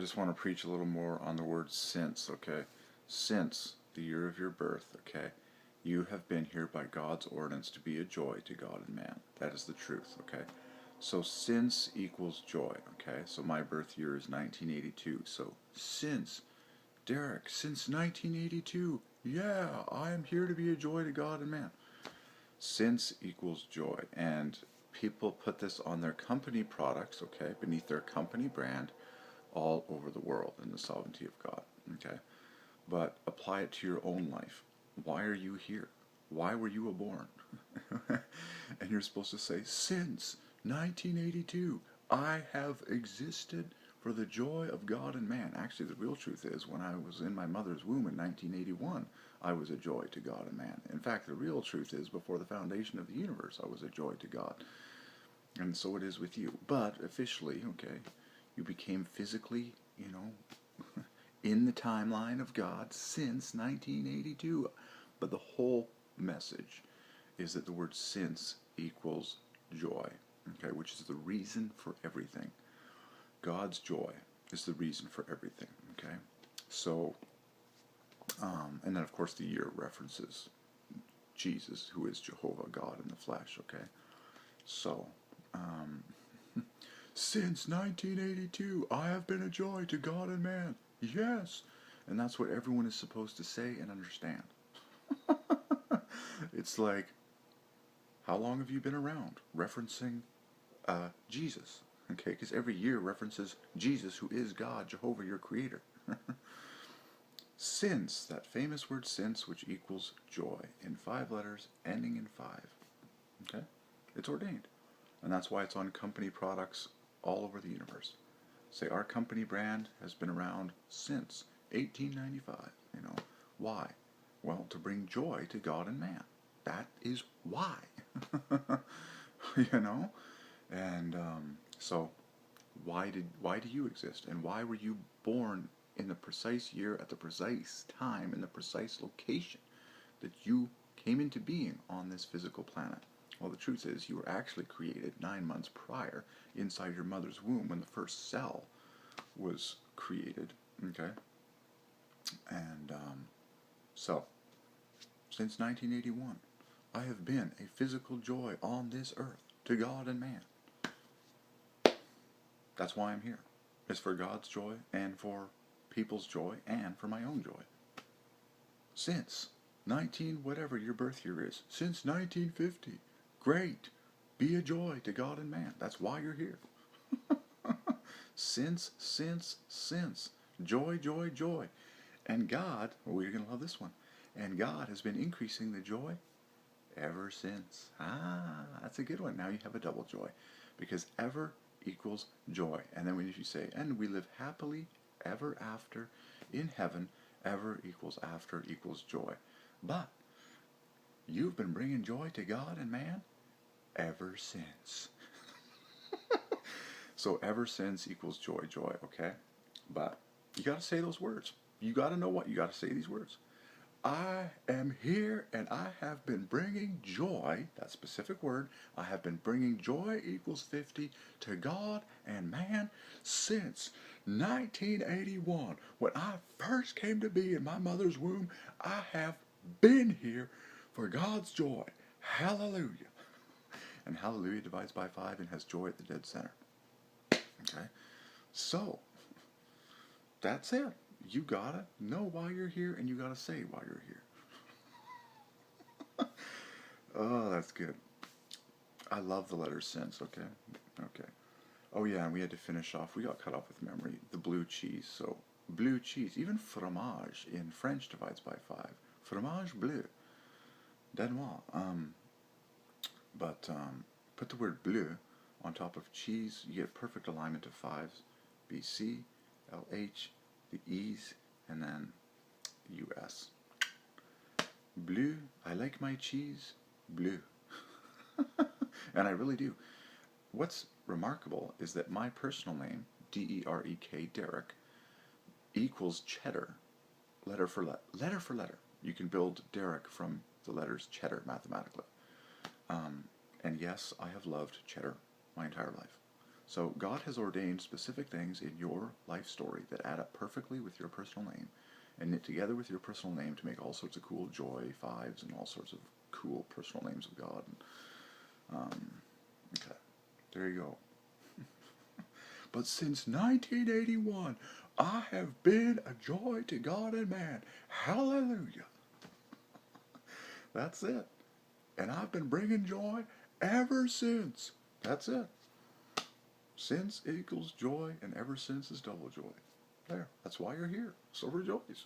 Just want to preach a little more on the word since, okay? Since the year of your birth, okay? You have been here by God's ordinance to be a joy to God and man. That is the truth, okay? So since equals joy, okay? So my birth year is 1982. So since, Derek, since 1982, yeah, I am here to be a joy to God and man. Since equals joy. And people put this on their company products, okay, beneath their company brand, all over the world in the sovereignty of God, okay? But apply it to your own life. Why are you here? Why were you born? And you're supposed to say, since 1982, I have existed for the joy of God and man. Actually, the real truth is, when I was in my mother's womb in 1981, I was a joy to God and man. In fact, the real truth is, before the foundation of the universe, I was a joy to God. And so it is with you. But officially, okay, you became physically, in the timeline of God since 1982. But the whole message is that the word since equals joy, okay, which is the reason for everything. God's joy is the reason for everything, okay? So, and then of course the year references Jesus, who is Jehovah, God in the flesh, okay? So, since 1982, I have been a joy to God and man. Yes! And that's what everyone is supposed to say and understand. It's like, how long have you been around? Referencing Jesus. Okay, because every year references Jesus, who is God, Jehovah, your creator. Since, that famous word since, which equals joy, in 5 letters, ending in 5. Okay? It's ordained. And that's why it's on company products all over the universe. Say, our company brand has been around since 1895. Why? Well, to bring joy to God and man. That is why. And so why do you exist? And why were you born in the precise year, at the precise time, in the precise location that you came into being on this physical planet? Well, the truth is, you were actually created 9 months prior inside your mother's womb when the first cell was created, okay? And so, since 1981, I have been a physical joy on this earth to God and man. That's why I'm here. It's for God's joy and for people's joy and for my own joy. Since whatever your birth year is, since 1950, great. Be a joy to God and man. That's why you're here. Since. Joy, joy, joy. And God, you're going to love this one, and God has been increasing the joy ever since. That's a good one. Now you have a double joy, because ever equals joy. And then when you say, and we live happily ever after in heaven, ever equals after equals joy. But you've been bringing joy to God and man ever since. So ever since equals joy, joy, okay? But you got to say those words. You got to know what? You got to say these words. I am here and I have been bringing joy, that specific word, I have been bringing joy equals 50 to God and man since 1981. When I first came to be in my mother's womb, I have been here for God's joy. Hallelujah. And hallelujah divides by 5 and has joy at the dead center. Okay? So, that's it. You gotta know why you're here, and you gotta say why you're here. Oh, that's good. I love the letter since, okay? Okay. Oh yeah, and we had to finish off, we got cut off with memory, the blue cheese. So, blue cheese, even fromage in French divides by 5. Fromage bleu. Danois. Put the word bleu on top of cheese, you get perfect alignment of 5s. BC, LH, the E's, and then US. Bleu, I like my cheese bleu. And I really do. What's remarkable is that my personal name, D-E-R-E-K, Derek, equals cheddar, letter for letter. You can build Derek from the letters cheddar mathematically. And yes, I have loved cheddar my entire life. So God has ordained specific things in your life story that add up perfectly with your personal name and knit together with your personal name to make all sorts of cool joy fives and all sorts of cool personal names of God. Okay, there you go. But since 1981, I have been a joy to God and man. Hallelujah. That's it. And I've been bringing joy ever since. That's it. Since equals joy, and ever since is double joy. There. That's why you're here. So rejoice.